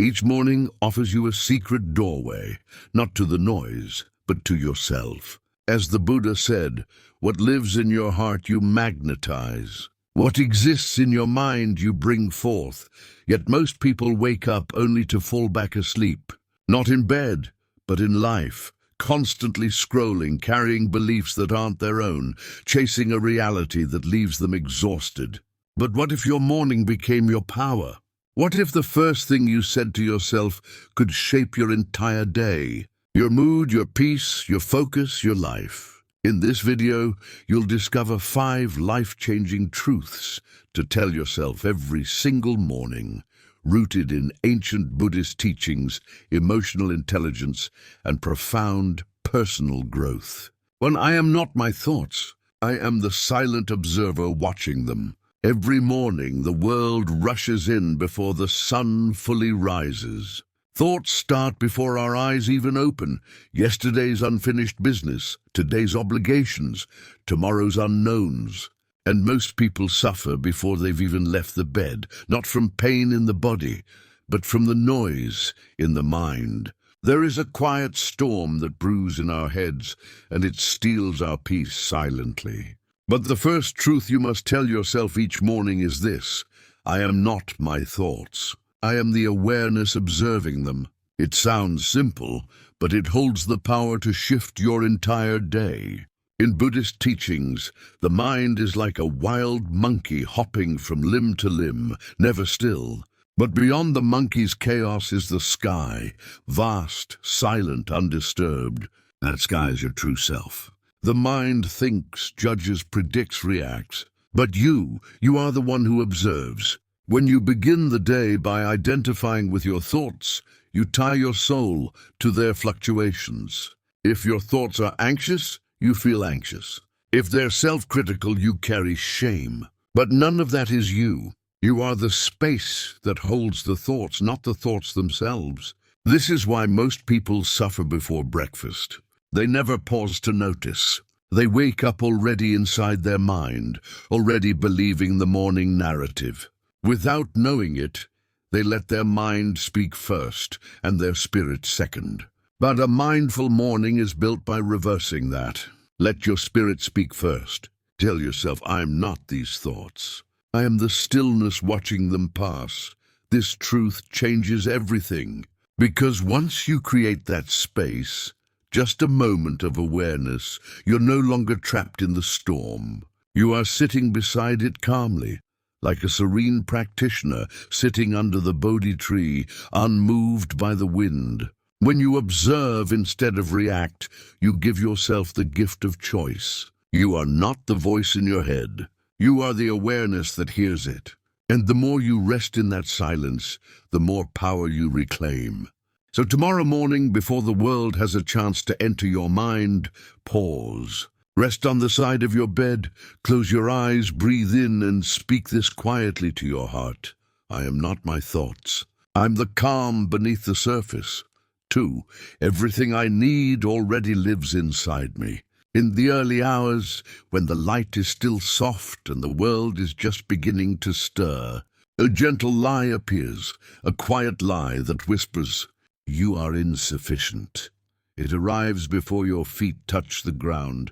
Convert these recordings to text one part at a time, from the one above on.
Each morning offers you a secret doorway, not to the noise, but to yourself. As the Buddha said, what lives in your heart you magnetize. What exists in your mind you bring forth. Yet most people wake up only to fall back asleep. Not in bed, but in life. Constantly scrolling, carrying beliefs that aren't their own, chasing a reality that leaves them exhausted. But what if your morning became your power? What if the first thing you said to yourself could shape your entire day? Your mood, your peace, your focus, your life. In this video, you'll discover 5 life-changing truths to tell yourself every single morning, rooted in ancient Buddhist teachings, emotional intelligence, and profound personal growth. When I am not my thoughts, I am the silent observer watching them. Every morning, the world rushes in before the sun fully rises. Thoughts start before our eyes even open. Yesterday's unfinished business, today's obligations, tomorrow's unknowns. And most people suffer before they've even left the bed, not from pain in the body, but from the noise in the mind. There is a quiet storm that brews in our heads, and it steals our peace silently. But the first truth you must tell yourself each morning is this: I am not my thoughts. I am the awareness observing them. It sounds simple, but it holds the power to shift your entire day. In Buddhist teachings, the mind is like a wild monkey hopping from limb to limb, never still. But beyond the monkey's chaos is the sky, vast, silent, undisturbed. That sky is your true self. The mind thinks, judges, predicts, reacts. But you are the one who observes. When you begin the day by identifying with your thoughts, you tie your soul to their fluctuations. If your thoughts are anxious, you feel anxious. If they're self-critical, you carry shame. But none of that is you. You are the space that holds the thoughts, not the thoughts themselves. This is why most people suffer before breakfast. They never pause to notice. They wake up already inside their mind, already believing the morning narrative. Without knowing it, they let their mind speak first and their spirit second. But a mindful morning is built by reversing that. Let your spirit speak first. Tell yourself, I am not these thoughts. I am the stillness watching them pass. This truth changes everything. Because once you create that space, just a moment of awareness, you're no longer trapped in the storm. You are sitting beside it calmly, like a serene practitioner sitting under the Bodhi tree, unmoved by the wind. When you observe instead of react, you give yourself the gift of choice. You are not the voice in your head. You are the awareness that hears it. And the more you rest in that silence, the more power you reclaim. So tomorrow morning, before the world has a chance to enter your mind, pause. Rest on the side of your bed, close your eyes, breathe in, and speak this quietly to your heart. I am not my thoughts. I'm the calm beneath the surface. 2. Everything I need already lives inside me. In the early hours, when the light is still soft and the world is just beginning to stir, a gentle lie appears, a quiet lie that whispers, you are insufficient. It arrives before your feet touch the ground.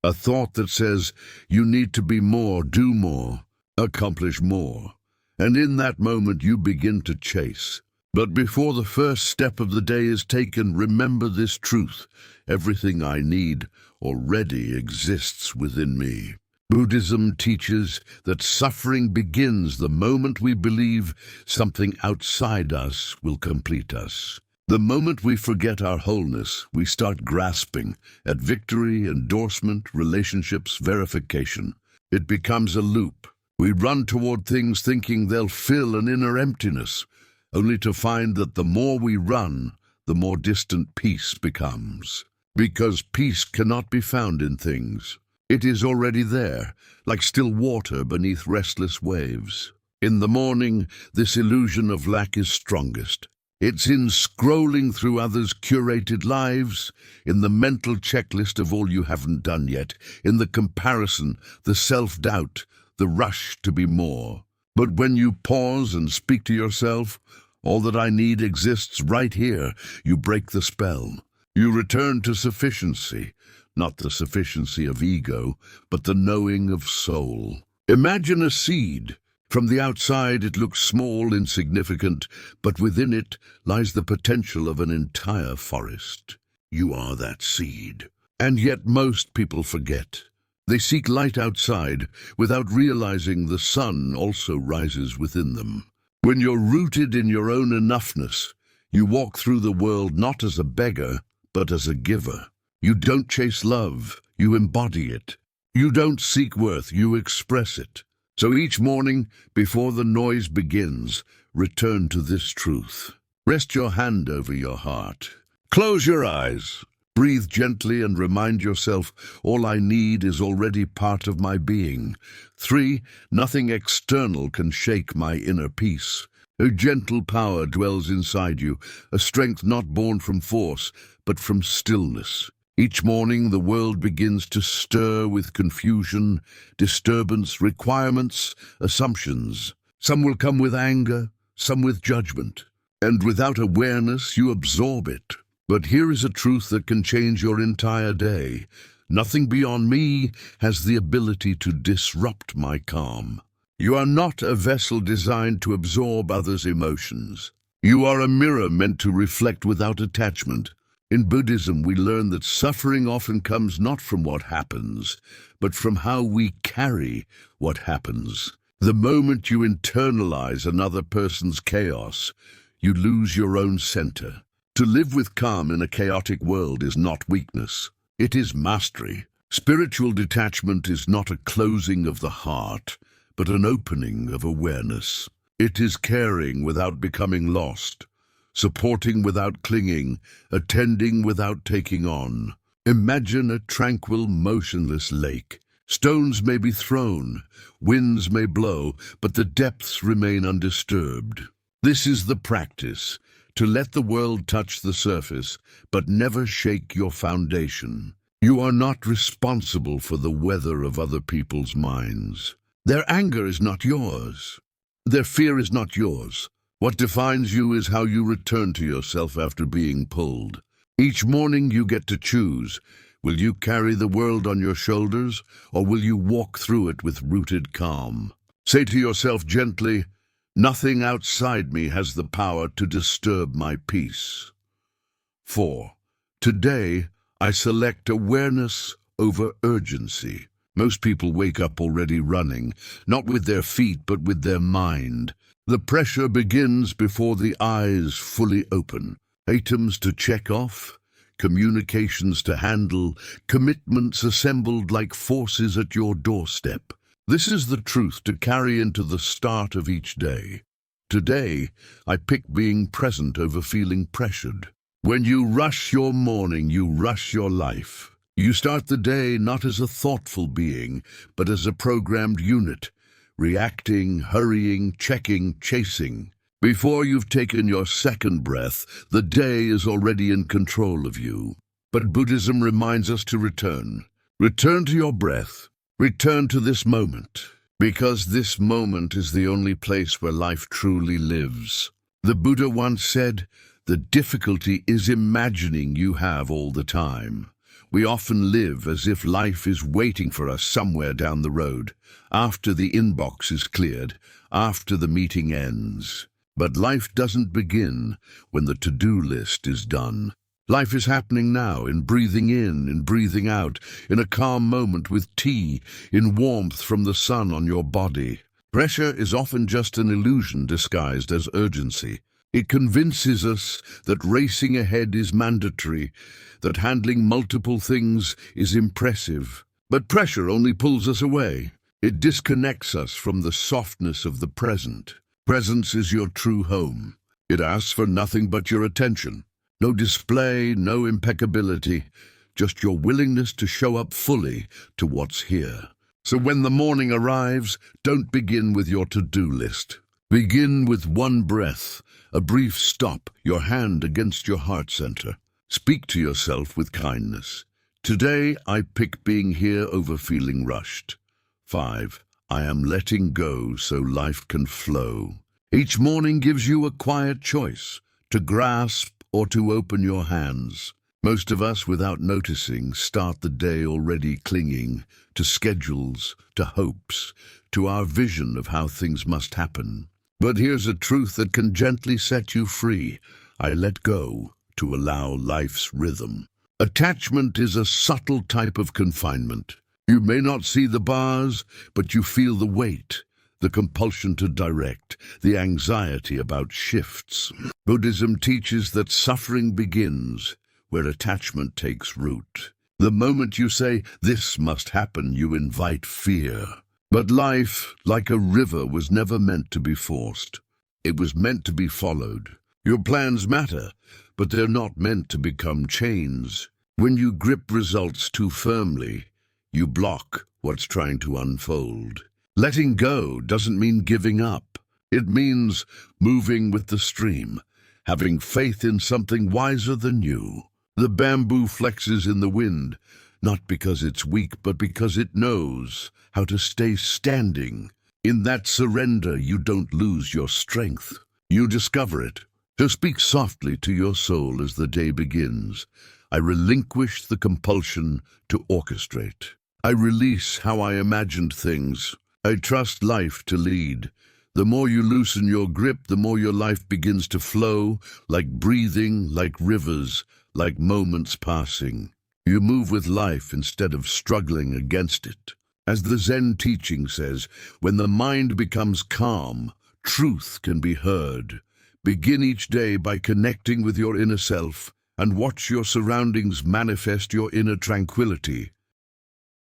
A thought that says, you need to be more, do more, accomplish more. And in that moment you begin to chase. But before the first step of the day is taken, remember this truth. Everything I need already exists within me. Buddhism teaches that suffering begins the moment we believe something outside us will complete us. The moment we forget our wholeness, we start grasping at victory, endorsement, relationships, verification. It becomes a loop. We run toward things thinking they'll fill an inner emptiness, only to find that the more we run, the more distant peace becomes. Because peace cannot be found in things. It is already there, like still water beneath restless waves. In the morning, this illusion of lack is strongest. It's in scrolling through others' curated lives, in the mental checklist of all you haven't done yet, in the comparison, the self-doubt, the rush to be more. But when you pause and speak to yourself, All that I need exists right here. You break the spell. You return to sufficiency, not the sufficiency of ego, but the knowing of soul. Imagine a seed. From the outside it looks small, insignificant, but within it lies the potential of an entire forest. You are that seed. And yet most people forget. They seek light outside without realizing the sun also rises within them. When you're rooted in your own enoughness, you walk through the world not as a beggar, but as a giver. You don't chase love, you embody it. You don't seek worth, you express it. So each morning, before the noise begins, return to this truth. Rest your hand over your heart. Close your eyes. Breathe gently and remind yourself, all I need is already part of my being. 3, nothing external can shake my inner peace. A gentle power dwells inside you, a strength not born from force, but from stillness. Each morning the world begins to stir with confusion, disturbance, requirements, assumptions. Some will come with anger, some with judgment. And without awareness you absorb it. But here is a truth that can change your entire day. Nothing beyond me has the ability to disrupt my calm. You are not a vessel designed to absorb others' emotions. You are a mirror meant to reflect without attachment. In Buddhism, we learn that suffering often comes not from what happens, but from how we carry what happens. The moment you internalize another person's chaos, you lose your own center. To live with calm in a chaotic world is not weakness. It is mastery. Spiritual detachment is not a closing of the heart, but an opening of awareness. It is caring without becoming lost, supporting without clinging, attending without taking on. Imagine a tranquil, motionless lake. Stones may be thrown, winds may blow, but the depths remain undisturbed. This is the practice. To let the world touch the surface, but never shake your foundation. You are not responsible for the weather of other people's minds. Their anger is not yours. Their fear is not yours. What defines you is how you return to yourself after being pulled. Each morning you get to choose. Will you carry the world on your shoulders, or will you walk through it with rooted calm? Say to yourself gently, nothing outside me has the power to disturb my peace. 4. Today, I select awareness over urgency. Most people wake up already running, not with their feet but with their mind. The pressure begins before the eyes fully open. Items to check off, communications to handle, commitments assembled like forces at your doorstep. This is the truth to carry into the start of each day. Today, I pick being present over feeling pressured. When you rush your morning, you rush your life. You start the day not as a thoughtful being, but as a programmed unit, reacting, hurrying, checking, chasing. Before you've taken your second breath, the day is already in control of you. But Buddhism reminds us to return. Return to your breath. Return to this moment, because this moment is the only place where life truly lives. The Buddha once said, the difficulty is imagining you have all the time. We often live as if life is waiting for us somewhere down the road, after the inbox is cleared, after the meeting ends. But life doesn't begin when the to-do list is done. Life is happening now, in breathing in, in breathing out, in a calm moment with tea, in warmth from the sun on your body. Pressure is often just an illusion disguised as urgency. It convinces us that racing ahead is mandatory, that handling multiple things is impressive. But pressure only pulls us away. It disconnects us from the softness of the present. Presence is your true home. It asks for nothing but your attention. No display, no impeccability, just your willingness to show up fully to what's here. So when the morning arrives, don't begin with your to-do list. Begin with one breath, a brief stop, your hand against your heart center. Speak to yourself with kindness. Today, I pick being here over feeling rushed. 5. I am letting go so life can flow. Each morning gives you a quiet choice to grasp or to open your hands. Most of us, without noticing, start the day already clinging to schedules, to hopes, to our vision of how things must happen. But here's a truth that can gently set you free. I let go to allow life's rhythm. Attachment is a subtle type of confinement. You may not see the bars, but you feel the weight, the compulsion to direct, the anxiety about shifts. Buddhism teaches that suffering begins where attachment takes root. The moment you say, "This must happen," you invite fear. But life, like a river, was never meant to be forced. It was meant to be followed. Your plans matter, but they're not meant to become chains. When you grip results too firmly, you block what's trying to unfold. Letting go doesn't mean giving up. It means moving with the stream, having faith in something wiser than you. The bamboo flexes in the wind, not because it's weak, but because it knows how to stay standing. In that surrender, you don't lose your strength. You discover it. So speak softly to your soul as the day begins. I relinquish the compulsion to orchestrate. I release how I imagined things. I trust life to lead. The more you loosen your grip, the more your life begins to flow, like breathing, like rivers, like moments passing. You move with life instead of struggling against it. As the Zen teaching says, when the mind becomes calm, truth can be heard. Begin each day by connecting with your inner self and watch your surroundings manifest your inner tranquility.